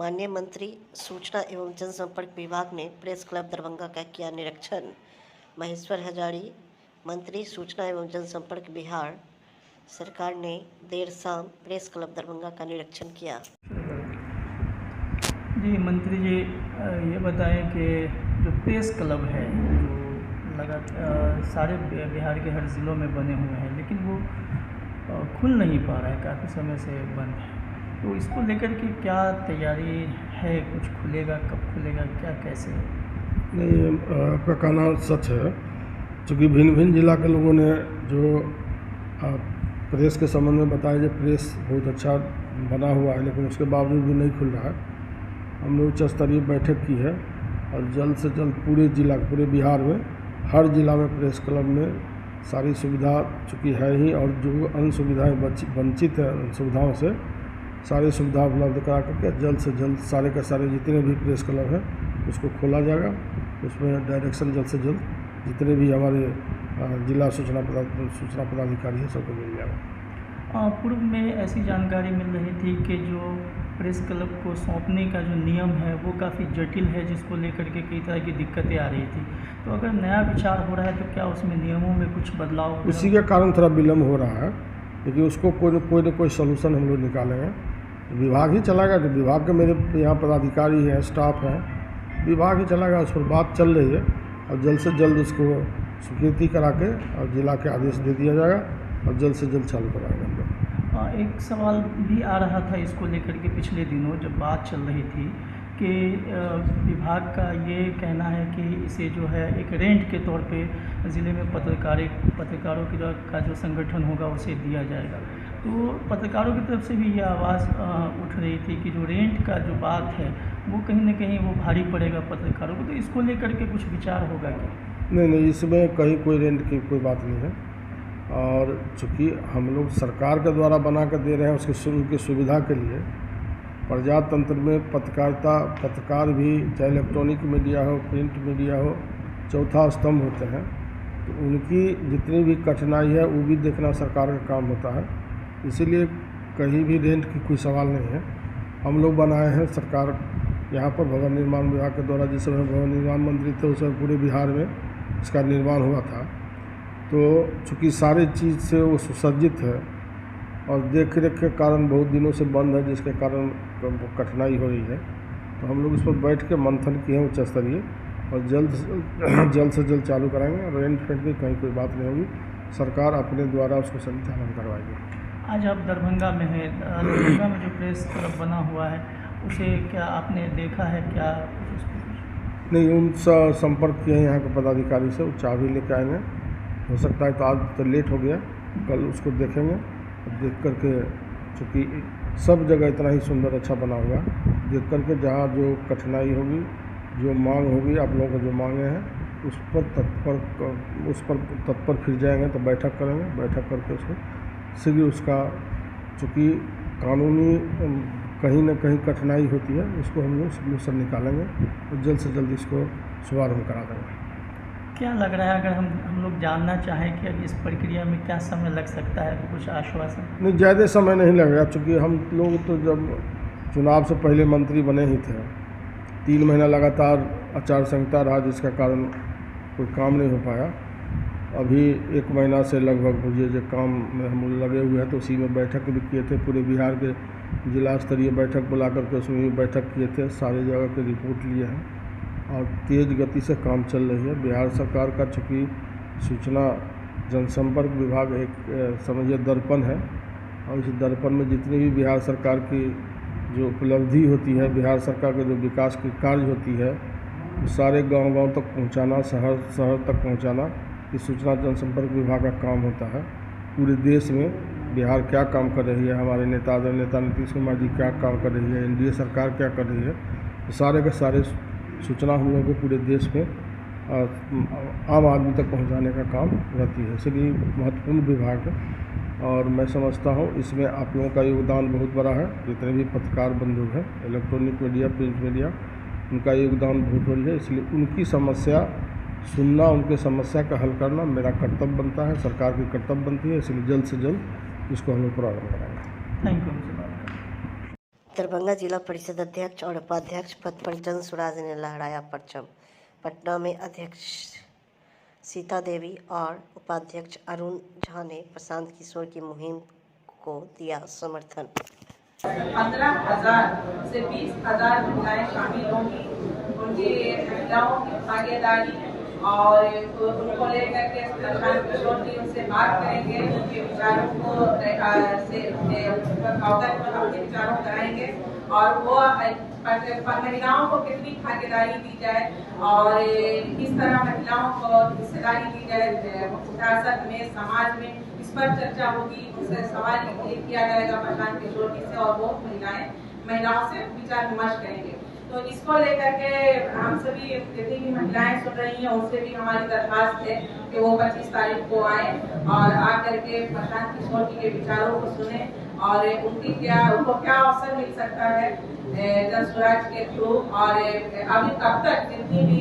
माननीय मंत्री सूचना एवं जनसंपर्क विभाग ने प्रेस क्लब दरभंगा का किया निरीक्षण। महेश्वर हजारी, मंत्री सूचना एवं जनसंपर्क बिहार सरकार ने देर शाम प्रेस क्लब दरभंगा का निरीक्षण किया। जी मंत्री जी, ये बताएं कि जो प्रेस क्लब है जो लगातार सारे बिहार के हर ज़िलों में बने हुए हैं, लेकिन वो खुल नहीं पा रहा है, काफ़ी समय से बंद है। तो इसको लेकर के क्या तैयारी है? कुछ खुलेगा, कब खुलेगा, क्या कैसे? नहीं, आपका कहना सच है। चूँकि भिन्न भिन्न जिला के लोगों ने जो प्रेस के संबंध में बताया, जो प्रेस बहुत अच्छा बना हुआ है, लेकिन उसके बावजूद भी नहीं खुल रहा है। हमने उच्च स्तरीय बैठक की है और जल्द से जल्द पूरे जिला, पूरे बिहार में हर जिला में प्रेस क्लब में सारी सुविधा चूँकि है ही, और जो अन्य सुविधाएँ वंचित है उन सुविधाओं से सारी सुविधा उपलब्ध करा करके जल्द से जल्द सारे के सारे जितने भी प्रेस क्लब हैं उसको खोला जाएगा। उसमें डायरेक्शन जल्द से जल्द जितने भी हमारे जिला सूचना पदाधिकारी है सबको मिल जाएगा। पूर्व में ऐसी जानकारी मिल रही थी कि जो प्रेस क्लब को सौंपने का जो नियम है वो काफ़ी जटिल है, जिसको लेकर के कई तरह की दिक्कतें आ रही थी। तो अगर नया विचार हो रहा है तो क्या उसमें नियमों में कुछ बदलाव? उसी के कारण थोड़ा विलम्ब हो रहा है, लेकिन उसको कोई न कोई सलूशन हम लोग निकालेंगे। विभाग ही चलाएगा, तो विभाग के मेरे यहाँ पदाधिकारी हैं, स्टाफ हैं, विभाग ही चलाएगा। उस पर बात चल रही है और जल्द से जल्द उसको स्वीकृति करा के और जिला के आदेश दे दिया जाएगा और जल्द से जल्द चालू कराएगा। एक सवाल भी आ रहा था इसको लेकर के पिछले दिनों जब बात चल रही थी कि विभाग का ये कहना है कि इसे जो है एक रेंट के तौर पे ज़िले में पत्रकारों का जो संगठन होगा उसे दिया जाएगा। तो पत्रकारों की तरफ से भी ये आवाज़ उठ रही थी कि जो रेंट का जो बात है वो कहीं ना कहीं वो भारी पड़ेगा पत्रकारों को। तो इसको लेकर के कुछ विचार होगा क्या? नहीं, इसमें कहीं कोई रेंट की कोई बात नहीं है। और चूँकि हम लोग सरकार के द्वारा बना कर दे रहे हैं, उनकी सुविधा के लिए प्रजातंत्र में पत्रकार भी, चाहे इलेक्ट्रॉनिक मीडिया हो, प्रिंट मीडिया हो, चौथा स्तंभ होते हैं। तो उनकी जितनी भी कठिनाई है वो भी देखना सरकार का काम होता है। इसीलिए कहीं भी रेंट की कोई सवाल नहीं है। हम लोग बनाए हैं, सरकार यहाँ पर भवन निर्माण विभाग के द्वारा, जिस समय भवन निर्माण मंत्री थे उस समय पूरे बिहार में इसका निर्माण हुआ था। तो चूँकि सारी चीज़ से वो सुसज्जित है और देख रेख के कारण बहुत दिनों से बंद है, जिसके कारण कठिनाई हो रही है। तो हम लोग इस पर बैठ के मंथन किए हैं उच्च स्तरीय और जल्द से जल्द चालू कराएंगे। रेंट की कहीं कोई बात नहीं होगी, सरकार अपने द्वारा उसको संचालन करवाएगी। आज आप दरभंगा में हैं, दरभंगा में जो प्रेस क्लब बना हुआ है उसे क्या आपने देखा है क्या? नहीं, उनसे संपर्क किए हैं यहाँ के पदाधिकारी से, वो चाबी लेके आएंगे। हो सकता है तो आज तो लेट हो गया, कल उसको देखेंगे। देख करके चूँकि सब जगह इतना ही सुंदर अच्छा बना हुआ है, देख करके जहाँ जो कठिनाई होगी, जो मांग होगी, आप लोगों को जो मांगे हैं उस पर तत्पर फिर जाएंगे। तो बैठक करेंगे, बैठक करके उसको शीघ्र उसका चूँकि कानूनी कहीं ना कहीं कठिनाई होती है, उसको हम लोग सलूशन निकालेंगे और जल्द से जल्द इसको शुभारम्भ करा देंगे। क्या लग रहा है, अगर हम लोग जानना चाहें कि अब इस प्रक्रिया में क्या समय लग सकता है, तो कुछ आश्वासन? नहीं, ज़्यादा समय नहीं लगेगा, चूँकि हम लोग तो जब चुनाव से पहले मंत्री बने ही थे। 3 महीना लगातार आचार संहिता रहा, जिसका कारण कोई काम नहीं हो पाया। अभी 1 महीना से लगभग मुझे जो काम में हम लगे हुए हैं, तो उसी में बैठक भी किए थे। पूरे बिहार के जिला स्तरीय बैठक बुला करके उसमें भी बैठक किए थे, सारी जगह के रिपोर्ट लिए हैं और तेज़ गति से काम चल रही है। बिहार सरकार का चूँकि सूचना जनसंपर्क विभाग एक समझिए दर्पण है, और इस दर्पण में जितनी भी बिहार सरकार की जो उपलब्धि होती है, बिहार सरकार के जो विकास की कार्य होती है, सारे गांव-गांव तक पहुंचाना, शहर तक पहुंचाना, इस सूचना जनसंपर्क विभाग का काम होता है। पूरे देश में बिहार क्या काम कर रही है, हमारे नेता नीतीश कुमार जी क्या काम कर रही है, एनडीए सरकार क्या कर रही है, तो सारे के सारे सूचना हम लोगों को पूरे देश में आम आदमी तक पहुंचाने का काम रहती है। इसलिए महत्वपूर्ण विभाग है और मैं समझता हूं इसमें आप लोगों का योगदान बहुत बड़ा है। जितने भी पत्रकार बंधु हैं, इलेक्ट्रॉनिक मीडिया, प्रिंट मीडिया, उनका योगदान बहुत बड़ी है। इसलिए उनकी समस्या सुनना, उनके समस्या का हल करना मेरा कर्तव्य बनता है, सरकार की कर्तव्य बनती है। इसलिए जल्द से जल्द इसको हम लोग प्रारंभ कराएंगे। Thank you. दरभंगा जिला परिषद अध्यक्ष और उपाध्यक्ष पद पर जन स्वराज ने लहराया परचम। पटना में अध्यक्ष सीता देवी और उपाध्यक्ष अरुण झा ने प्रशांत किशोर की मुहिम को दिया समर्थन। 15,000 से 20,000 महिलाएं शामिल होंगी। उनकी महिलाओं की भागीदारी और उनको लेकर के प्रशांत किशोर जी उनसे बात करेंगे, उनके विचारों को अवगत अपने विचारों कराएंगे और वो महिलाओं को कितनी भागीदारी दी जाए और किस तरह महिलाओं को हिस्सेदारी दी जाए सियासत में, समाज में, इस पर चर्चा होगी। उससे सवाल किया जाएगा प्रशांत किशोर जी से और वो महिलाओं से विचार विमर्श करेंगे। तो इसको लेकर के हम सभी जितनी भी महिलाएं सुन रही हैं उनसे भी हमारी दरखास्त है कि वो 25 तारीख को आए और आकर के प्रशांत किशोर जी के विचारों को सुने और उनको क्या अवसर मिल सकता है जन स्वराज के थ्रू। और अभी तब तक जितनी भी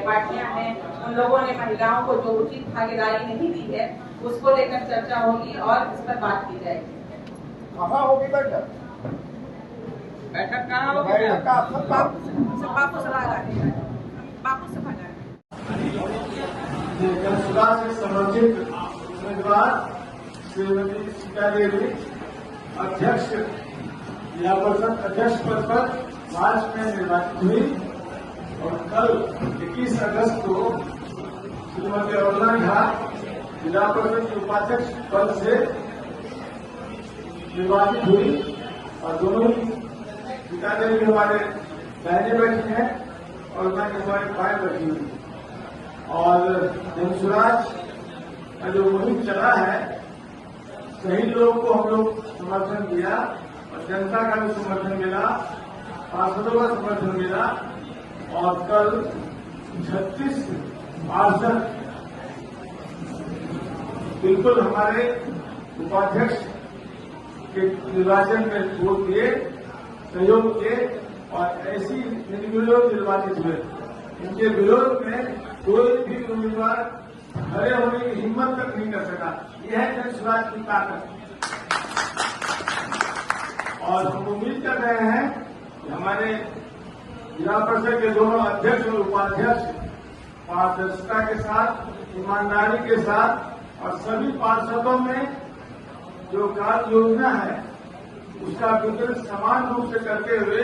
पार्टियां हैं उन लोगों ने महिलाओं को जो उचित भागीदारी नहीं दी है उसको लेकर चर्चा होगी और इस पर बात की जाएगी। कहाँ होगी बैठक? बैठक कहाँ होगी? बापू सभा जन स्वराज से संबंधित उम्मीदवार श्रीमती सीता देवी अध्यक्ष जिला परिषद अध्यक्ष पद पर मार्च में निर्वाचित हुई और कल 21 अगस्त को श्रीमती अरुणा झा जिला परिषद के उपाध्यक्ष पद से निर्वाचित हुई और दोनों ही सीता देवी हमारे दाहिने बैठी हैं और मैं हमारे बाएं बैठी हुई। और जन स्वराज का जो मुहिम चला है सही लोगों को हम लोग समर्थन दिया और जनता का भी समर्थन मिला, पार्षदों का समर्थन मिला और कल 36 पार्षद बिल्कुल हमारे उपाध्यक्ष के निर्वाचन में वोट दिए, सहयोग किए और ऐसी निर्विरोध निर्वाचित हुए। इनके विरोध में कोई भी उम्मीदवार खड़े होने की हिम्मत तक नहीं कर सका। यह है जन स्वराज की ताकत। और हम उम्मीद कर रहे हैं कि हमारे जिला परिषद के दोनों अध्यक्ष और उपाध्यक्ष पारदर्शिता के साथ, ईमानदारी के साथ और सभी पार्षदों में जो कार्य योजना है उसका वितरण समान रूप से करते हुए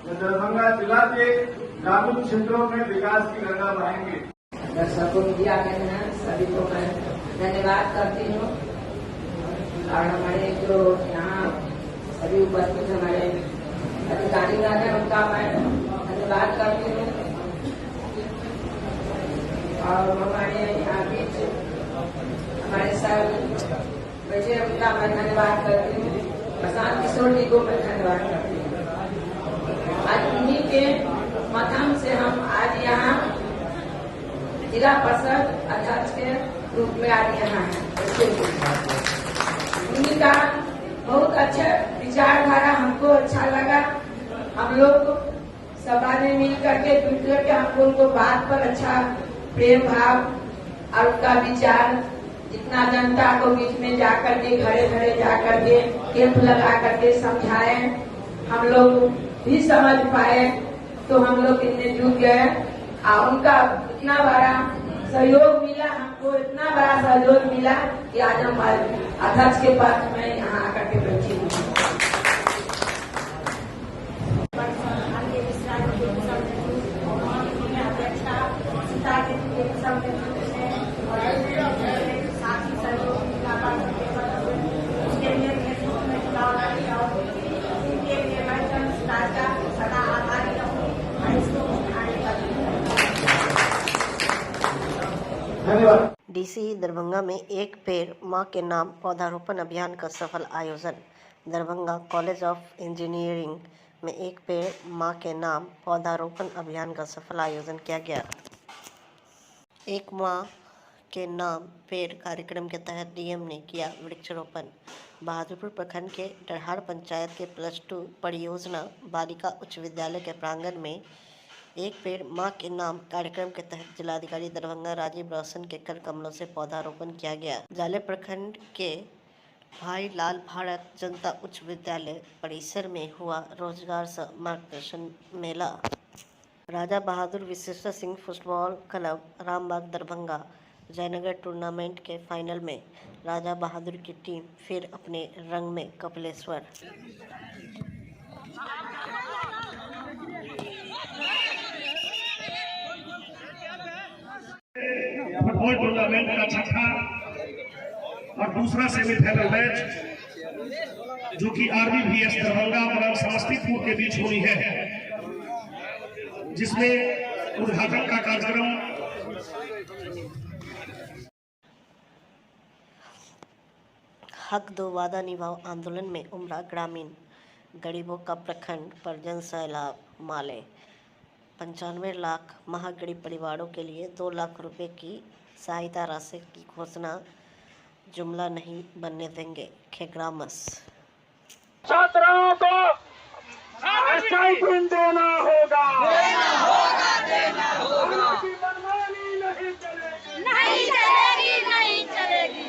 दरभंगा जिला के ग्रामीण क्षेत्रों में विकास की गंगा बहाएंगे। दर्शकों मीडिया के सभी को मैं धन्यवाद करती हूँ और हमारे जो यहाँ सभी उपस्थित हमारे अधिकारीगण हैं उनका मैं धन्यवाद करती हूँ और हमारे यहाँ बीच हमारे सर बैठे उनका मैं धन्यवाद करती हूँ। प्रशांत किशोर जी को मैं धन्यवाद करती हूँ। आज उन्हीं के माध्यम से हम आज यहाँ जिला परिषद अध्यक्ष के रूप में आज यहाँ हैं। उन्हीं का बहुत अच्छा विचारधारा हमको अच्छा लगा। हम लोग सभा में मिल करके जुट करके हमको उनको बात पर अच्छा प्रेम भाव और उनका विचार जितना जनता को बीच में जाकर के घरे घरे जाकर के कैंप लगा करके समझाए, हम लोग भी समझ पाए तो हम लोग इतने जुट गए और उनका इतना बड़ा सहयोग मिला, हमको इतना बड़ा सहयोग मिला कि आज हम अध्यक्ष के पद में यहाँ आकर के बैठी हूँ। डीसी दरभंगा में एक पेड़ मां के नाम पौधारोपण अभियान का सफल आयोजन। दरभंगा कॉलेज ऑफ इंजीनियरिंग में एक पेड़ मां के नाम पौधारोपण अभियान का सफल आयोजन किया गया। एक मां के नाम पेड़ कार्यक्रम के तहत डीएम ने किया वृक्षारोपण। बहादुरपुर प्रखंड के डरहार पंचायत के +2 परियोजना बालिका उच्च विद्यालय के प्रांगण में एक पेड़ मां के नाम कार्यक्रम के तहत जिलाधिकारी दरभंगा राजीव रोशन के कर कमलों से पौधारोपण किया गया। जाले प्रखंड के भाई लाल भारत जनता उच्च विद्यालय परिसर में हुआ रोजगार मार्गदर्शन मेला। Raja Bahadur Vishweshwar Singh football club Rambagh Darbhanga Jaynagar tournament के फाइनल में राजा बहादुर की टीम फिर अपने रंग में कपिलेश्वर। फुटबॉल टूर्नामेंट का छठा और दूसरा सेमीफाइनल मैच जो कि आरबीवीएस दरभंगा बनाम समस्तीपुर के बीच होनी है, जिसमें उद्घाटन का कार्यक्रम हक दो वादा निभाओ आंदोलन में उमड़ा ग्रामीण, गरीबों का प्रखंड पर जन सैलाब माले। 95 लाख महागरीब परिवारों के लिए 2 लाख रुपए की सहायता राशि की घोषणा, जुमला नहीं बनने देंगे खेग्रामस। छात्रों को स्टाइपेंड देना होगा, देना होगा। मनमानी नहीं चलेगी, नहीं चलेगी।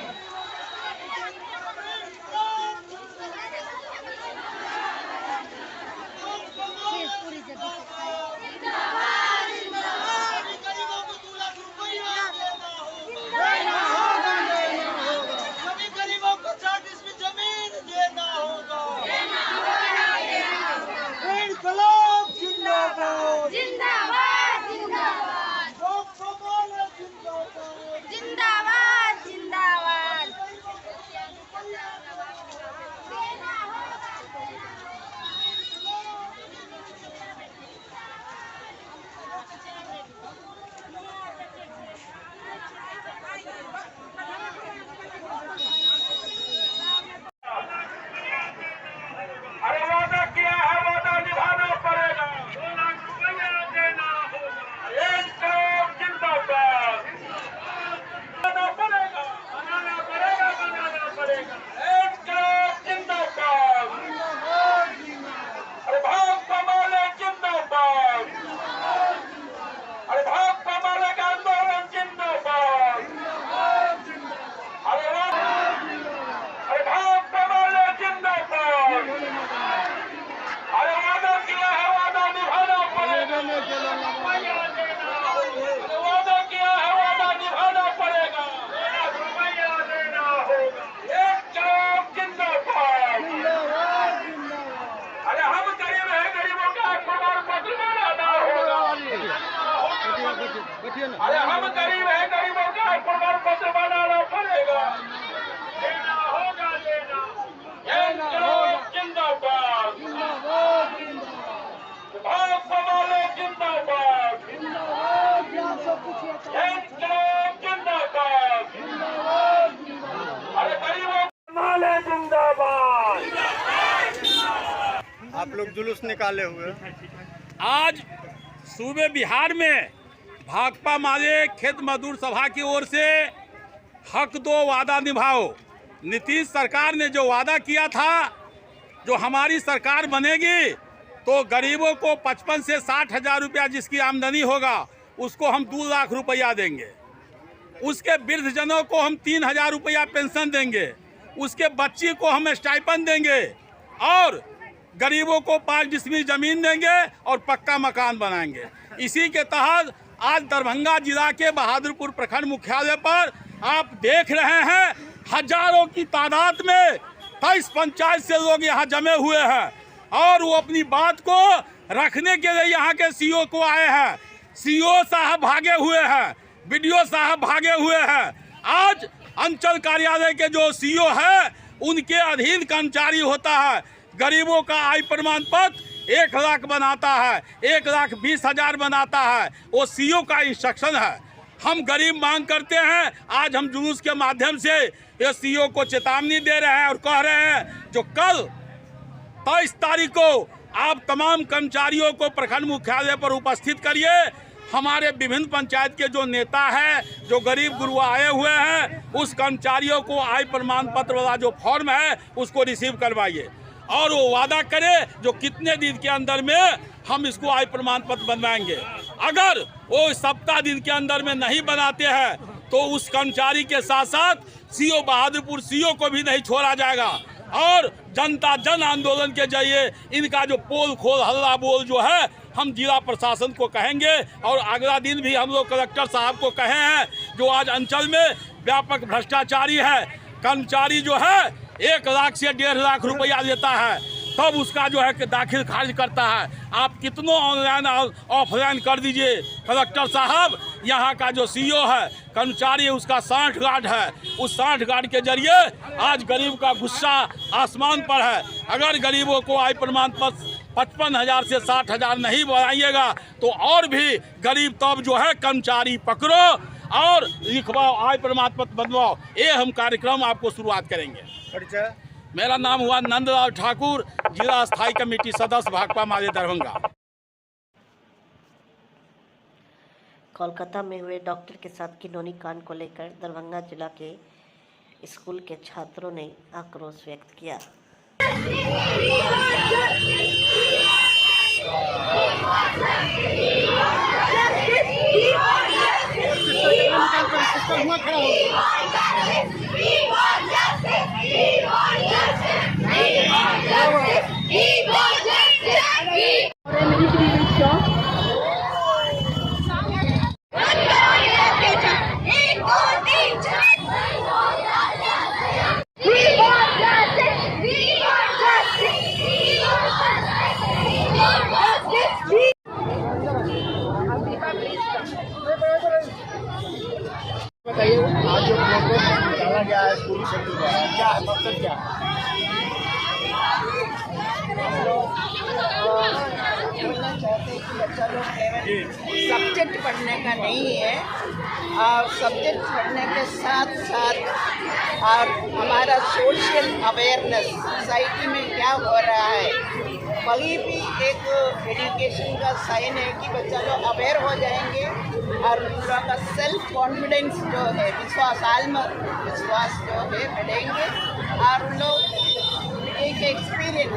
अरे हम गरीब हैं, गरीबों का प्रमाण पत्र बनाना पड़ेगा, देना होगा, जिंदाबाद जिंदाबाद, जिंदाबाद, अरे गरीबों माले जिंदाबाद। आप लोग जुलूस निकाले हुए आज सूबे बिहार में भाकपा माले खेत मजदूर सभा की ओर से हक दो वादा निभाओ, नीतीश सरकार ने जो वादा किया था, जो हमारी सरकार बनेगी तो गरीबों को 55 से 60 हज़ार रुपया जिसकी आमदनी होगा उसको हम 2 लाख रुपया देंगे, उसके वृद्धजनों को हम 3,000 रुपया पेंशन देंगे, उसके बच्ची को हम स्टाइपेंड देंगे और गरीबों को 5 डिसमिल जमीन देंगे और पक्का मकान बनाएंगे। इसी के तहत आज दरभंगा जिला के बहादुरपुर प्रखंड मुख्यालय पर आप देख रहे हैं हजारों की तादाद में 23 पंचायत से लोग यहाँ जमे हुए हैं और वो अपनी बात को रखने के लिए यहाँ के सीओ को आए हैं। सीओ साहब भागे हुए हैं, बीडीओ साहब भागे हुए हैं। आज अंचल कार्यालय के जो सीओ है उनके अधीन कर्मचारी होता है, गरीबों का आय प्रमाण पत्र 1 लाख बनाता है, 1,20,000 बनाता है, वो सीओ का इंस्ट्रक्शन है। हम गरीब मांग करते हैं, आज हम जुलूस के माध्यम से ये सीओ को चेतावनी दे रहे हैं और कह रहे हैं जो कल 23 तारीख को आप तमाम कर्मचारियों को प्रखंड मुख्यालय पर उपस्थित करिए। हमारे विभिन्न पंचायत के जो नेता हैं, जो गरीब गुरुआ आए हुए हैं, उस कर्मचारियों को आय प्रमाण पत्र वाला जो फॉर्म है उसको रिसीव करवाइए और वो वादा करे जो कितने दिन के अंदर में हम इसको आय प्रमाण पत्र बनवाएंगे। अगर वो सप्ताह दिन के अंदर में नहीं बनाते हैं तो उस कर्मचारी के साथ साथ सीओ बहादुरपुर सीओ को भी नहीं छोड़ा जाएगा। और जनता जन आंदोलन के जरिए इनका जो पोल खोल हल्ला बोल जो है हम जिला प्रशासन को कहेंगे। और अगला दिन भी हम लोग कलेक्टर साहब को कहे हैं, जो आज अंचल में व्यापक भ्रष्टाचारी है, कर्मचारी जो है 1 लाख से 1.5 लाख रुपया लेता है, तब उसका जो है कि दाखिल खारिज करता है। आप कितनों ऑनलाइन और ऑफलाइन कर दीजिए, कलेक्टर साहब यहाँ का जो सीईओ है, कर्मचारी है, उसका 60 गार्ड है। उस 60 गार्ड के जरिए आज गरीब का गुस्सा आसमान पर है। अगर गरीबों को आय प्रमाण पत्र 55,000 से 60,000 नहीं बढ़ाइएगा तो और भी गरीब तब जो है कर्मचारी पकड़ो और लिखवाओ, आय प्रमाण पत्र बनवाओ। ये हम कार्यक्रम आपको शुरुआत करेंगे। मेरा नाम हुआ नंदलाल ठाकुर, जिला स्थायी कमेटी सदस्य भाकपा माले दरभंगा। कोलकाता में हुए डॉक्टर के साथ किनौनी कांड को लेकर दरभंगा जिला के स्कूल के छात्रों ने आक्रोश व्यक्त किया। बताइए, आज जो प्रोग्राम निकाला गया है स्कूली क्षेत्र में, क्या है मकसद, क्या है? बोलना चाहते हैं कि बच्चा लोग केवल सब्जेक्ट पढ़ने का नहीं है, और सब्जेक्ट पढ़ने के साथ साथ और हमारा सोशल अवेयरनेस, सोसाइटी में क्या हो रहा है, वही भी एक एजुकेशन का साइन है कि बच्चा लोग अवेयर हो जाएंगे और उन लोगों का सेल्फ कॉन्फिडेंस जो है, विश्वास जो है बढ़ेंगे। और उन लोग एक एक्सपीरियंस,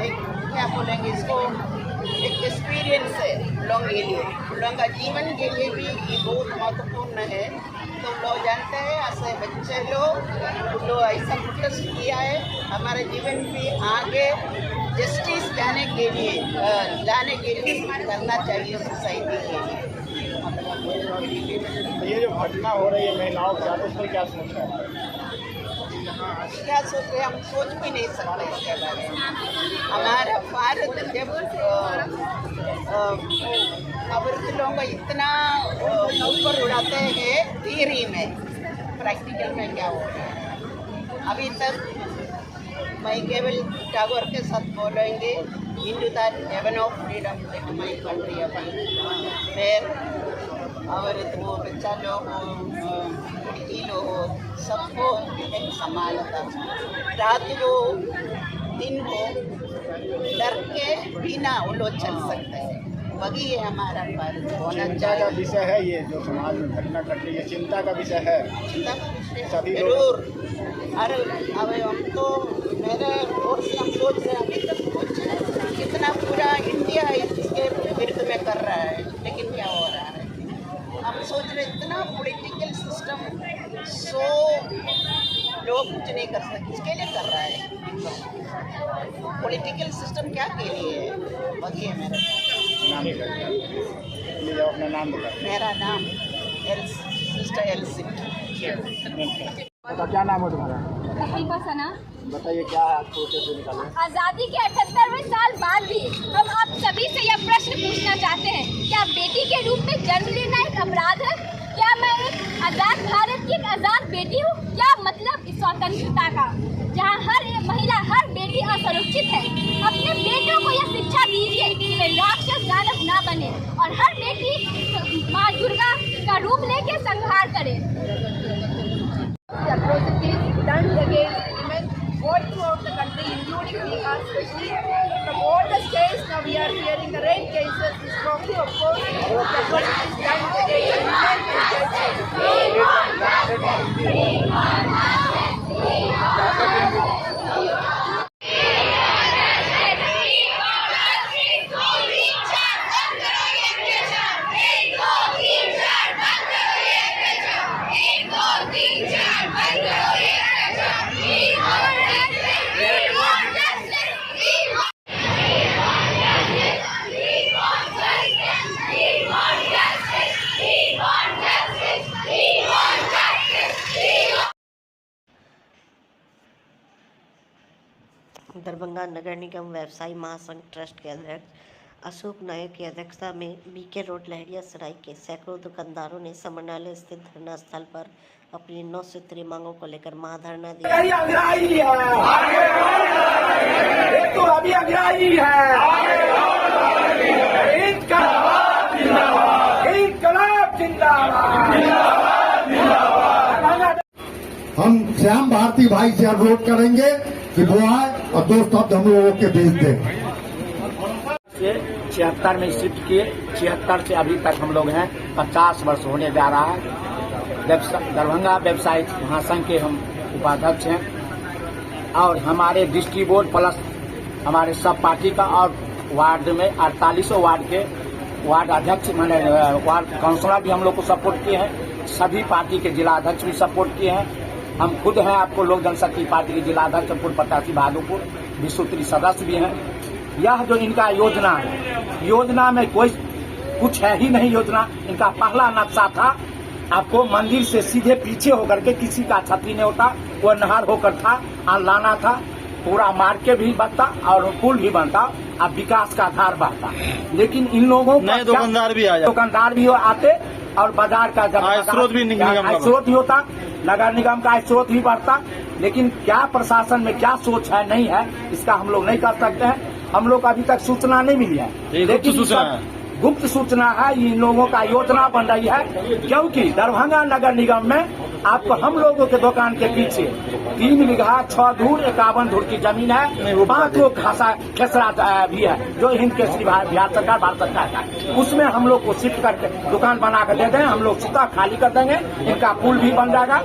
क्या बोलेंगे इसको, एक एक्सपीरियंस है लोगों के लिए, लोगों का जीवन के लिए भी ये बहुत महत्वपूर्ण है। तो लोग जानते हैं ऐसे बच्चे लोग ऐसा प्रोटेस्ट किया है, हमारे जीवन भी आगे जस्टिस लाने के लिए करना चाहिए सोसाइटी के लिए। ये जो घटना हो रही है महिलाओं के साथ, उस पर क्या सोच रहे हैं? क्या सोच रहे, हम सोच भी नहीं सकते इसके बारे में। हमारा भारत जब औरत लोगों को इतना ऊपर उड़ाते हैं थियरी में, प्रैक्टिकल में क्या हो रहा है अभी तक। मैं केवल टैगोर के साथ बोलेंगे, into that heaven of freedom that my country upon where औरत हो, बच्चा लोग हो, लड़की लोग हो, सबको एक समानता, रात हो दिन हो, डर के बिना वो लोग चल सकते हैं। वही है हमारा भारत होना चिंता का विषय है ये जो समाज में घटना घट रही है, चिंता का विषय है, चिंता का विषय सभी जरूर। अरे अब हम तो मेरे ओर से हम सोच रहे हैं अभी तक कितना पूरा इंडिया इसके विरुद्ध में कर रहा है, लेकिन क्या हो रहा है हम सोच रहे इतना पॉलिटिकल सिस्टम, सो लोग कुछ नहीं कर सकते, किसके लिए कर रहा है पॉलिटिकल सिस्टम, क्या के लिए है? वही है मेरा अपना नाम बता। मेरा नाम सिस्टर एल्सी। क्या नाम है तुम्हारा? हल्का सना। बताइए क्या प्रोसेस निकाला? आज़ादी के 78वें साल बाद भी हम आप सभी से यह प्रश्न पूछना चाहते हैं, क्या बेटी के रूप में जन्म लेना एक अपराध है? क्या मैं एक आज़ाद भारत की एक आज़ाद बेटी हूँ? क्या मतलब इस स्वतंत्रता का, जहाँ हर महिला, हर बेटी असुरक्षित है? अपने बेटों को यह शिक्षा दीजिए कि वे राक्षस दानव ना बने और हर बेटी माँ दुर्गा का रूप लेके संहार करे। Atrocities done against women all throughout the country, including Bihar, especially from all the states. Now we are hearing the rape cases. We strongly oppose the atrocities done against women. Darbhanga नगर निगम व्यवसायी महासंघ ट्रस्ट के अध्यक्ष अशोक नायक की अध्यक्षता में BK road लहरिया सराय के सैकड़ों दुकानदारों ने समरणालय स्थित धरना स्थल पर अपनी 9 सूत्रीय मांगों को लेकर महाधरना दिया। हम श्याम भारती भाई से अनुरोध करेंगे कि वो आए और 2 शब्द हम लोगों के भेज दें। 76 में शिफ्ट किए, 76 से अभी तक हम लोग हैं, 50 वर्ष होने जा रहा है। दरभंगा व्यवसायी महासंघ के हम उपाध्यक्ष हैं और हमारे डिस्ट्रिक्ट बोर्ड प्लस हमारे सब पार्टी का और वार्ड में 48 वार्ड के वार्ड अध्यक्ष माने वार्ड काउंसलर भी हम लोग को सपोर्ट किए हैं। सभी पार्टी के जिला अध्यक्ष भी सपोर्ट किए हैं। हम खुद हैं आपको लोक जनशक्ति पार्टी के जिला अध्यक्ष प्रत्याशी बहादुरपुर विश्वसूत्री सदस्य भी हैं। यह जो इनका योजना है, योजना में कोई कुछ है ही नहीं। योजना इनका पहला नक्शा था, आपको मंदिर से सीधे पीछे होकर के किसी का छतरी नहीं होता, वो नहर होकर था और लाना था, पूरा मार्केट भी बनता और पुल भी बनता और विकास का आधार बढ़ता। लेकिन इन लोगों को दुकानदार भी आते और बाजार का स्रोत भी होता, नगर निगम का स्रोत भी बढ़ता। लेकिन क्या प्रशासन में क्या सोच है नहीं है, इसका हम लोग नहीं कर सकते हैं। हम लोग अभी तक सूचना नहीं मिली है, लेकिन गुप्त सूचना है इन लोगों का योजना बन रही है। क्योंकि दरभंगा नगर निगम में आपको हम लोगों के दुकान के पीछे 3 बीघा 6 धूर 51 धूर की जमीन है, 5 गो खेसरा भी है जो हिंद केसरी बिहार सरकार भारत सरकार का। उसमें हम लोग को शिफ्ट करके दुकान बना कर दे दें, हम लोग स्वतः खाली कर देंगे, इनका पुल भी बन जाएगा,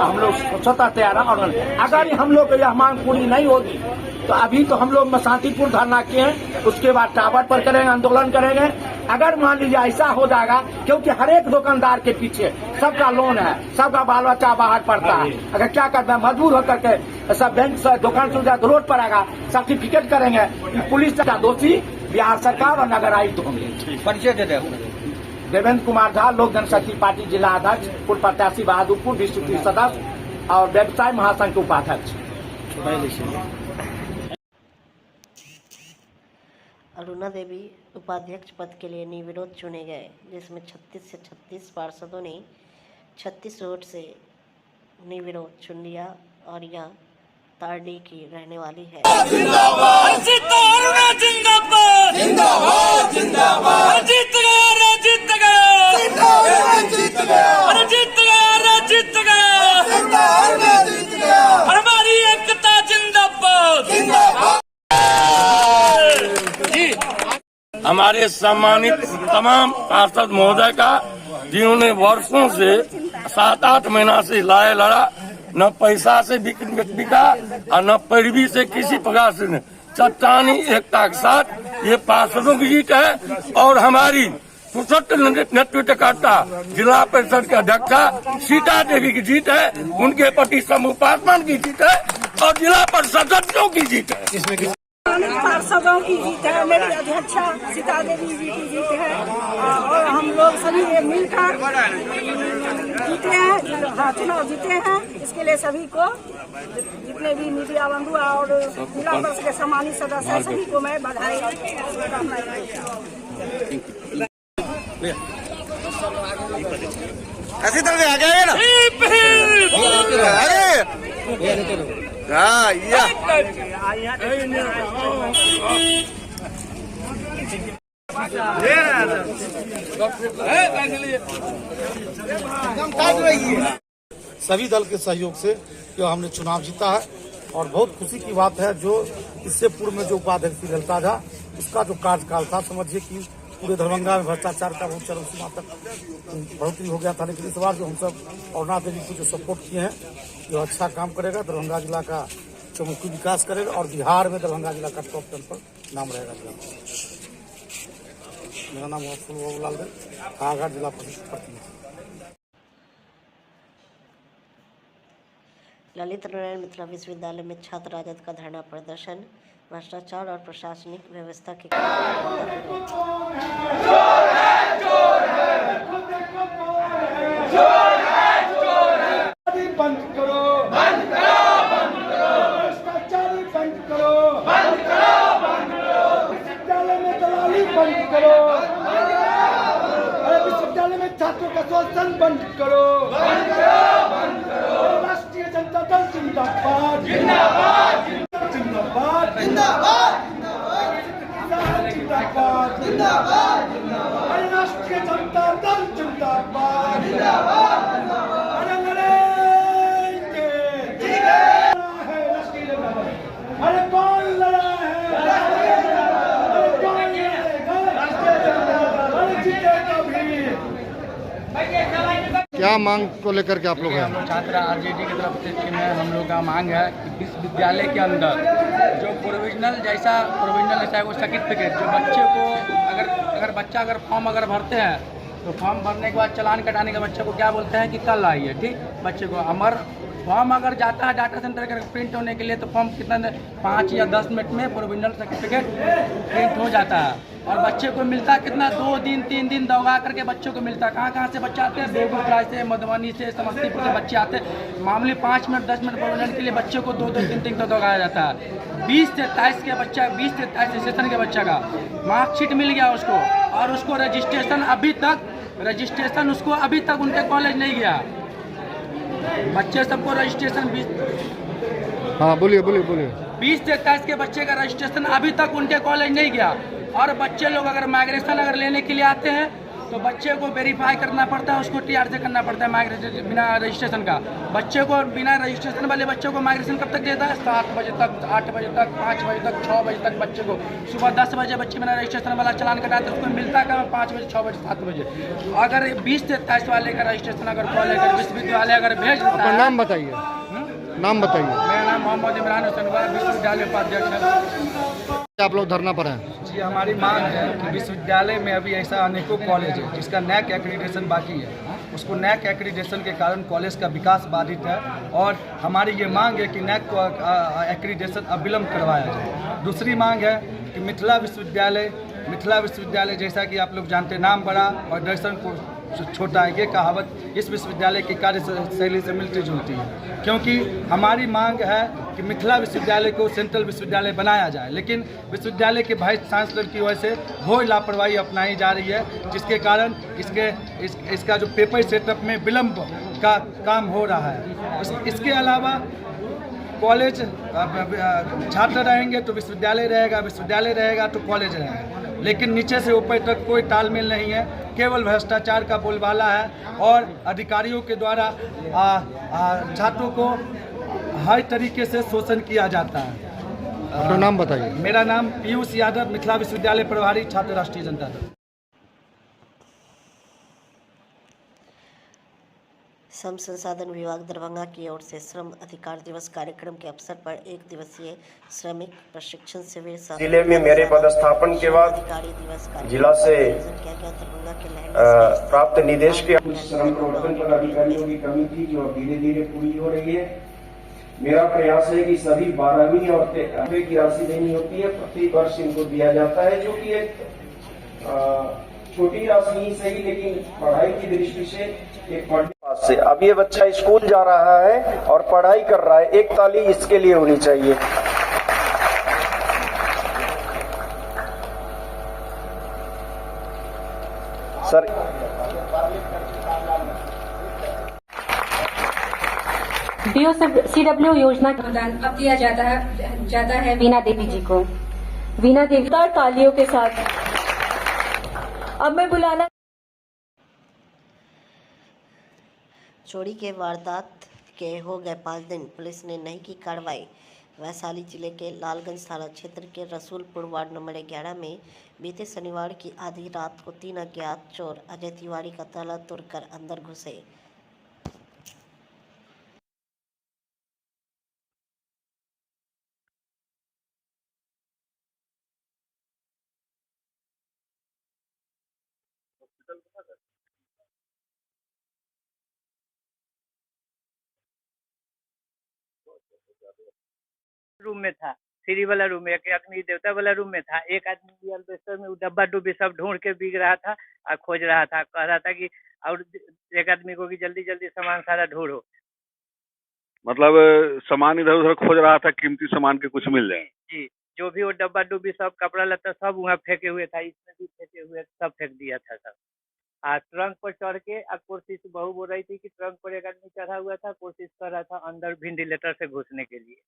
हम लोग स्वतः तैयार है। और अगर हम लोग यह मांग पूरी नहीं होगी तो अभी तो हम लोग शांतिपूर्ण धरना किए हैं, उसके बाद टावर पर करेंगे, आंदोलन करेंगे। अगर मान लीजिए ऐसा हो जाएगा, क्योंकि हर एक दुकानदार के पीछे सबका लोन है, सबका बाल बच्चा बाहर पड़ता है, अगर क्या करता है मजबूर होकर के सब बैंक से दुकान से रोड पर आएगा, सर्टिफिकेट करेंगे कि पुलिस का दोषी बिहार सरकार और नगर आयुक्त होंगे। परिचय दे दें। देवेंद्र कुमार झा, लोक जनशक्ति पार्टी जिला अध्यक्ष, पूर्व प्रत्याशी बहादुरपुर विश्वसूत्री सदस्य और व्यवसायी महासंघ के उपाध्यक्ष। अरुणा देवी उपाध्यक्ष पद के लिए निर्विरोध चुने गए, जिसमें 36 से 36 पार्षदों ने 36 वोट से निर्विरोध चुन लिया और यह तारडी की रहने वाली है। हमारे सम्मानित तमाम पार्षद महोदय का, जिन्होंने वर्षों से 7-8 महीना से लड़ा, न पैसा से बिका और न पैरवी से किसी प्रकार से चट्टानी एकता के साथ ये पार्षदों की जीत है। और हमारी सुसज्ज नेतृत्वकर्ता जिला परिषद के अध्यक्षा सीता देवी की जीत है, उनके प्रति समूह पासवान की जीत है और जिला परिषद सदस्यों की जीत है। पार्षदों की जीत है, मेरी अध्यक्षा सीता देवी जी की जीत है और हम लोग सभी मिलकर जीते हैं, चुनाव जीते हैं। इसके लिए सभी को, जितने भी मीडिया बंधु और जिला परिषद के सम्मानित सदस्य हैं, सभी को मैं बधाई ऐसी तरह आ गया ना। सभी दल के सहयोग से जो हमने चुनाव जीता है और बहुत खुशी की बात है, जो इससे पूर्व में जो उपाध्यक्ष ललता था उसका जो कार्यकाल था, समझिए कि पूरे दरभंगा में भ्रष्टाचार का बहुत चरम सीमा तक बढ़ोतरी हो गया था। लेकिन इस बार जो हम सब अरुणा देवी को जो सपोर्ट किए हैं, जो अच्छा काम करेगा, दरभंगा जिला का चौमुखी विकास करेगा और बिहार में दरभंगा जिला का टॉप 10 पर नाम रहेगा। मेरा नाम फूलबाबूलाल है, कारागार जिला प्रतिनिधि। ललित नारायण मिथिला विश्वविद्यालय में छात्र राजद का धरना प्रदर्शन, भ्रष्टाचार और प्रशासनिक व्यवस्था के बंद करो, भ्रष्टाचारी बंद करो, छात्रों का शोषण बंद करो, बंद करो, बंद करो। राष्ट्रीय जनता दल जिंदाबाद, जिंदाबाद, जिंदाबाद, जिंदाबाद, जिंदाबाद, जिंदाबाद, जिंदाबाद। राष्ट्रीय जनता दल जिंदाबाद, जिंदाबाद, अरे लड़ेंगे, है राष्ट्रीय जनता दल। अरे कौन लड़ा है? राष्ट्रीय जनता दल। अरे कौन लड़ेगा? राष्ट्रीय जनता दल। अरे जीतेगा भी। क्या मांग को लेकर के आप लोग हैं? हम लोग छात्र आरजेडी की तरफ से हम लोग का मांग है कि विश्वविद्यालय के अंदर जो प्रोविजनल जैसा वो सर्टिफिकेट जो बच्चे को अगर फॉर्म भरते हैं तो फॉर्म भरने के बाद चालान कटाने के बच्चे को क्या बोलते हैं कि कल आइए, ठीक। बच्चे को फॉर्म अगर जाता है डाटा सेंटर का प्रिंट होने के लिए तो फॉर्म कितना 5 या 10 मिनट में प्रोविजनल सर्टिफिकेट प्रिंट हो जाता है और बच्चे को मिलता है कितना 2 दिन 3 दिन दौड़ा करके बच्चों को मिलता है। कहाँ से बच्चे आते हैं? बेगूसराय से, मधुबनी से, समस्तीपुर से बच्चे आते हैं। मामूली 5 मिनट 10 मिनट प्रोविजनल के लिए बच्चे को 2-2 3-3 तो दौड़ाया जाता है। 20 से 23 के बच्चा 20 से 23 सेशन के बच्चा का मार्कशीट मिल गया उसको और उसको रजिस्ट्रेशन अभी तक उनके कॉलेज नहीं गया। बच्चे सबको रजिस्ट्रेशन 20 से 23 के बच्चे का रजिस्ट्रेशन अभी तक उनके कॉलेज नहीं गया और बच्चे लोग अगर माइग्रेशन लेने के लिए आते हैं तो बच्चे को वेरीफाई करना पड़ता है, उसको टीआर से करना पड़ता है बिना रजिस्ट्रेशन का। बच्चे को बिना रजिस्ट्रेशन वाले बच्चे को माइग्रेशन कब तक देता है? 7 बजे तक, 8 बजे तक, 5 बजे तक, 6 बजे तक बच्चे को। सुबह 10 बजे बच्चे बिना रजिस्ट्रेशन वाला चालान कटाता है, उसको मिलता है 5 बजे, 6 बजे, 7 बजे। अगर 20 से 23 वाले का रजिस्ट्रेशन अगर कॉलेज विश्वविद्यालय अगर भेज देता है। नाम बताइए, नाम बताइए। मेरा नाम मोहम्मद इमरान हुसैन, विश्वविद्यालय उपाध्यक्ष है। आप लोग धरना पर हैं? जी, हमारी मांग है कि विश्वविद्यालय में अभी ऐसा अनेकों कॉलेज है जिसका नैक एक्रीडेशन बाकी है। उसको नैक एक्रीडेशन के कारण कॉलेज का विकास बाधित है और हमारी ये मांग है कि नैक को एक्रीडेशन अविलंब करवाया जाए। दूसरी मांग है कि मिथिला विश्वविद्यालय जैसा कि आप लोग जानते हैं, नाम बड़ा और दर्शन को छोटा है, ये कहावत इस विश्वविद्यालय की कार्यशैली से मिलती जुलती है। क्योंकि हमारी मांग है कि मिथिला विश्वविद्यालय को सेंट्रल विश्वविद्यालय बनाया जाए, लेकिन विश्वविद्यालय के वाइस चांसलर की वजह से घोर लापरवाही अपनाई जा रही है, जिसके कारण इसका जो पेपर सेटअप में विलम्ब का काम हो रहा है। इसके अलावा कॉलेज छात्र रहेंगे तो विश्वविद्यालय रहेगा, विश्वविद्यालय रहेगा तो कॉलेज रहेगा, लेकिन नीचे से ऊपर तक कोई तालमेल नहीं है। केवल भ्रष्टाचार का बोलबाला है और अधिकारियों के द्वारा छात्रों को हर तरीके से शोषण किया जाता है। अपना नाम बताइए। मेरा नाम पीयूष यादव, मिथिला विश्वविद्यालय प्रभारी, छात्र राष्ट्रीय जनता दल। श्रम संसाधन विभाग दरभंगा की ओर से श्रम अधिकार दिवस कार्यक्रम के अवसर पर 1 दिवसीय श्रमिक प्रशिक्षण शिविर जिले में मेरे पदस्थापन के बाद जिला से प्राप्त निर्देश के श्रम प्रवर्तन पदाधिकारियों की कमी थी जो धीरे धीरे पूरी हो रही है। मेरा प्रयास है कि सभी 12वीं और 13वीं की राशि देनी होती है, प्रति वर्ष इनको दिया जाता है, जो कि एक छोटी राशि ही सही लेकिन पढ़ाई की दृष्टि से एक पास से। अब ये बच्चा स्कूल जा रहा है और पढ़ाई कर रहा है, एक ताली इसके लिए होनी चाहिए। सर CW योजना का अनुदान अब दिया जाता है वीना देवी जी को। वीना देवी तालियों के साथ अब मैं बुलाना। चोरी के वारदात के हो गए 5 दिन, पुलिस ने नहीं की कार्रवाई। वैशाली जिले के लालगंज थाना क्षेत्र के रसूलपुर वार्ड नंबर 11 में बीते शनिवार की आधी रात को 3 अज्ञात चोर अजय तिवारी का ताला तोड़कर अंदर घुसे। रूम में था, सीढ़ी वाला रूम में, एक आदमी देवता वाला रूम में था, एक आदमी अल्बेस्टर में डब्बा डुब्बी सब ढूंढ के बिक रहा था और खोज रहा था, कह रहा था कि और एक आदमी को कि जल्दी जल्दी सामान सारा ढूंढो। मतलब सामान इधर उधर खोज रहा था, कीमती सामान के कुछ मिल जाए। जी, जो भी वो डब्बा डुब्बी सब कपड़ा लत्ता सब वहाँ फेंके हुए था, इसमें भी फेंके हुए, सब फेंक दिया था सब। ट्रंक पर चढ़ के कोशिश, बहू बोल रही थी कि ट्रंक पर एक आदमी चढ़ा हुआ था, कोशिश कर रहा था अंदर वेंटिलेटर से घुसने के लिए।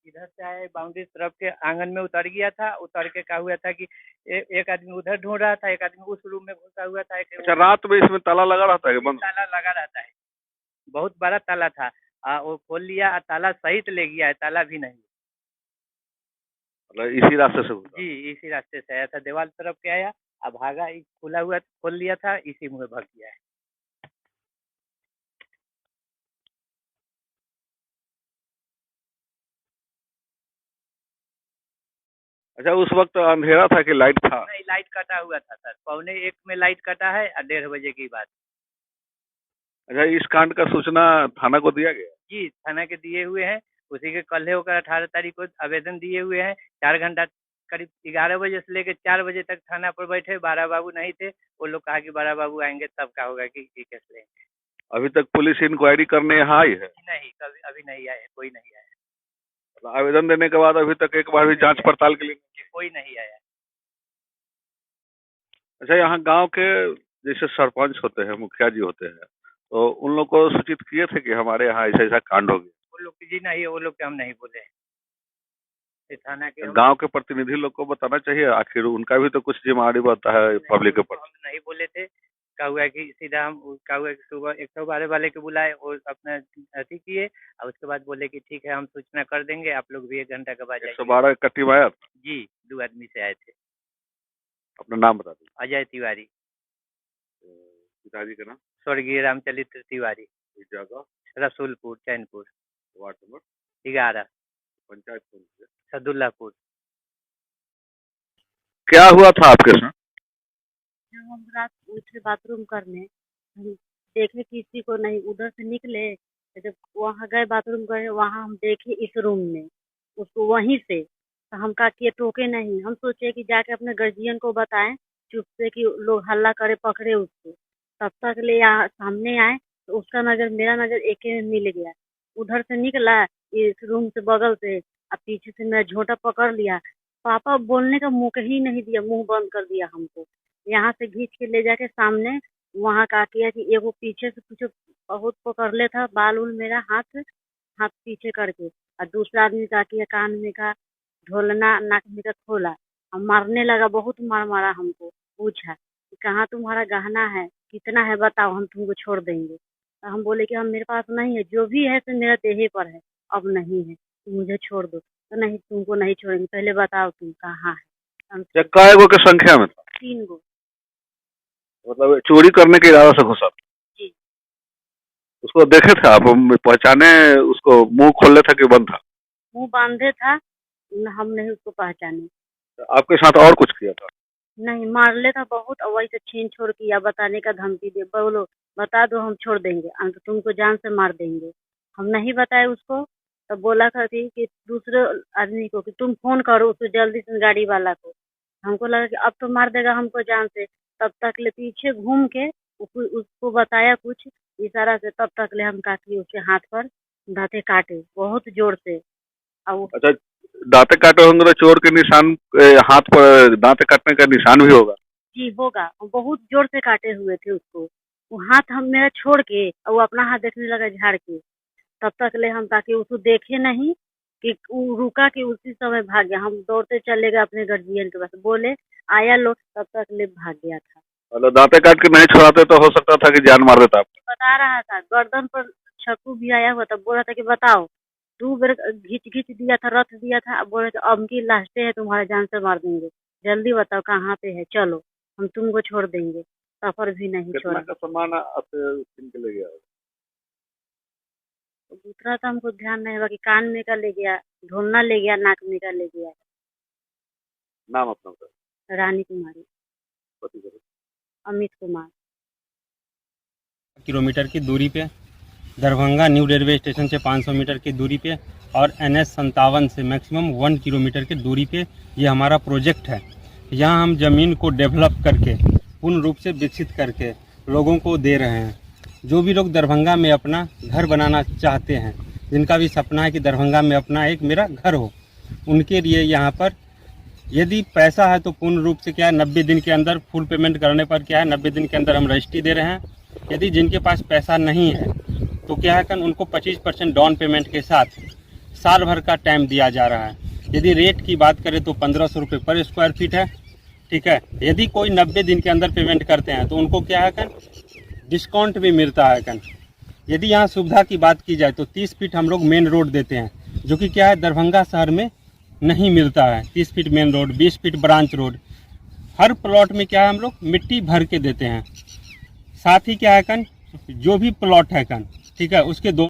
इधर से आए, बाउंड्री तरफ के आंगन में उतर गया था। उतर के क्या हुआ था कि एक आदमी उधर ढूंढ रहा था, एक आदमी उस रूम में घुसा हुआ था। अच्छा, रात में इसमें ताला लगा रहता है? बंद ताला लगा रहता है, बहुत बड़ा ताला था। वो खोल लिया, ताला सहित ले गया है, ताला भी नहीं। मतलब इसी रास्ते से घुसा? जी, इसी रास्ते से आया था, दीवार तरफ के आया, अब भागा, खुला हुआ खोल लिया था, इसी मुँह भाग गया है। अच्छा, उस वक्त अंधेरा था कि लाइट था? नहीं, लाइट कटा हुआ था सर, 1:45 में लाइट कटा है और 1:30 बजे की बात। अच्छा, इस कांड का सूचना थाना को दिया गया? जी, थाना के दिए हुए हैं, उसी के कल होकर 18 तारीख को आवेदन दिए हुए हैं। 4 घंटा, करीब 11 बजे से लेकर 4 बजे तक थाना पर बैठे। बारा बाबू नहीं थे, वो लोग कहा कि बारा बाबू आएंगे तब क्या होगा कि केस लेंगे। अभी तक पुलिस इंक्वायरी करने यहाँ आई है? नहीं, कभी अभी नहीं आए, कोई नहीं आया। आवेदन देने के बाद अभी तक एक बार भी जांच पड़ताल के लिए कोई नहीं आया। अच्छा, यहाँ गांव के जैसे सरपंच होते हैं, मुखिया जी होते हैं, तो उन लोग को सूचित किए थे कि हमारे यहाँ ऐसा ऐसा कांड हो गया? वो लोग जी नहीं, वो लोग के हम नहीं बोले। थाना के गांव के प्रतिनिधि लोग को बताना चाहिए, आखिर उनका भी तो कुछ जिम्मेदारी बनता है पब्लिक के ऊपर। हम नहीं बोले थे। क्या हुआ कि सीधा हम क्या हुआ कि सुबह 112 वाले के बुलाए और अपना अथी किए, और उसके बाद बोले कि ठीक है हम सूचना कर देंगे, आप लोग भी 1 घंटा के बाद जाइए। 112 का टीम आया था? जी, 2 आदमी से आए थे। अपना नाम बता दीजिए। अजय तिवारी। पिताजी का नाम? स्वर्गीय रामचरित्र तिवारी। जगह? रसूलपुर, चैनपुर। Ward number 11। पंचायत कौन सी? सदुल्लापुर। क्या हुआ था आपके साथ? जब हम रात उठे बाथरूम करने, हम देखे किसी को नहीं, उधर से निकले, जब वहाँ गए बाथरूम गए, वहाँ हम देखे इस रूम में उसको, वहीं से तो हम कहा कि ये टोके नहीं। हम सोचे कि जाके अपने गार्जियन को बताएं चुप से कि लोग हल्ला करे पकड़े उसको। तब तक ले यहाँ सामने आए तो उसका नज़र मेरा नज़र एक में मिल गया। उधर से निकला इस रूम से बगल से, अब पीछे से मेरा झोटा पकड़ लिया। पापा बोलने का मौका ही नहीं दिया, मुंह बंद कर दिया हमको। यहाँ से खींच के ले जाके सामने वहाँ का किया कि एगो पीछे से पीछे बहुत पकड़ ले था, बाल उल मेरा हाथ पीछे करके, और दूसरा आदमी का किया कान में का ढोलना, नाक में का खोला, और मारने लगा। बहुत मारा हमको। पूछा कि कहाँ तुम्हारा गहना है, कितना है बताओ, हम तुमको छोड़ देंगे। तो हम बोले कि हम मेरे पास नहीं है, जो भी है तो मेरा देहे पर है, अब नहीं है, तो मुझे छोड़ दो। तो नहीं, तुमको नहीं छोड़ेंगे, पहले बताओ तुम कहाँ है। काय गो के संख्या में? 3 गो। मतलब चोरी करने के इरादा से घुसा? जी। उसको देखे थे आप? पहचाने उसको? मुंह खोले था कि बंद था? मुंह बांधे था, हम नहीं उसको पहचाने। आपके साथ और कुछ किया था? नहीं, मार ले था बहुत, और वही से छीन छोड़ किया, बताने का धमकी दे, बोलो बता दो हम छोड़ देंगे, तो तुमको जान से मार देंगे। हम नहीं बताए उसको, तब बोला करती कि दूसरे आदमी को कि तुम फोन करो उसको जल्दी से, गाड़ी वाला को। हमको लगा कि अब तो मार देगा हमको जान से। तब तक ले पीछे घूम के उसको बताया कुछ इशारा से, तब तक ले हम काटी उसके हाथ पर दांते काटे बहुत जोर से। अच्छा, दांते काटे होंगे तो चोर के निशान हाथ पर दांते काटने का निशान भी होगा? जी होगा, बहुत जोर से काटे हुए थे उसको। वो हाथ हम मेरा छोड़ के और वो अपना हाथ देखने लगा झाड़ के। तब तक ले हम ताकि उसको देखे नहीं कि वो रुका, कि उसी समय भाग गया। हम दौड़ते चले गए अपने गार्जियन के पास, बोले आया लोग, तब तक ले भाग गया था। मतलब दांते काट के नहीं छोड़ाते तो हो सकता था कि जान मार देता आपको? बता रहा था, गर्दन पर चाकू भी आया हुआ था, बोल रहा था कि बताओ। 2 बार घिच दिया था, रथ दिया था, अब बोल रहे थे अब की लास्ट है, तुम्हारे जान से मार देंगे, जल्दी बताओ कहाँ पे है, चलो हम तुमको छोड़ देंगे। सफर भी नहीं छोड़ा। कितना का सामान आपसे छीन के ले गया? दूसरा तो हमको ध्यान नहीं हुआ कि कान में का ले गया, ढोलना ले गया, नाक में का ले गया। नाम अपना का? रानी कुमारी। अमित कुमार। किलोमीटर की दूरी पे दरभंगा न्यू रेलवे स्टेशन से 500 मीटर की दूरी पे और NH57 से मैक्सिमम 1 किलोमीटर की दूरी पे ये हमारा प्रोजेक्ट है। यहाँ हम ज़मीन को डेवलप करके पूर्ण रूप से विकसित करके लोगों को दे रहे हैं। जो भी लोग दरभंगा में अपना घर बनाना चाहते हैं, जिनका भी सपना है कि दरभंगा में अपना एक मेरा घर हो, उनके लिए यहाँ पर यदि पैसा है तो पूर्ण रूप से क्या है 90 दिन के अंदर फुल पेमेंट करने पर क्या है 90 दिन के अंदर हम रजिस्ट्री दे रहे हैं। यदि जिनके पास पैसा नहीं है तो क्या है उनको 25% डाउन पेमेंट के साथ साल भर का टाइम दिया जा रहा है। यदि रेट की बात करें तो 1500 रुपये पर स्क्वायर फीट है, ठीक है। यदि कोई 90 दिन के अंदर पेमेंट करते हैं तो उनको क्या है डिस्काउंट भी मिलता है। यदि यहाँ सुविधा की बात की जाए तो 30 फीट हम लोग मेन रोड देते हैं, जो कि क्या है दरभंगा शहर में नहीं मिलता है। 30 feet main road, 20 feet branch road, हर प्लॉट में क्या है हम लोग मिट्टी भर के देते हैं। साथ ही क्या है जो भी प्लॉट है ठीक है उसके दो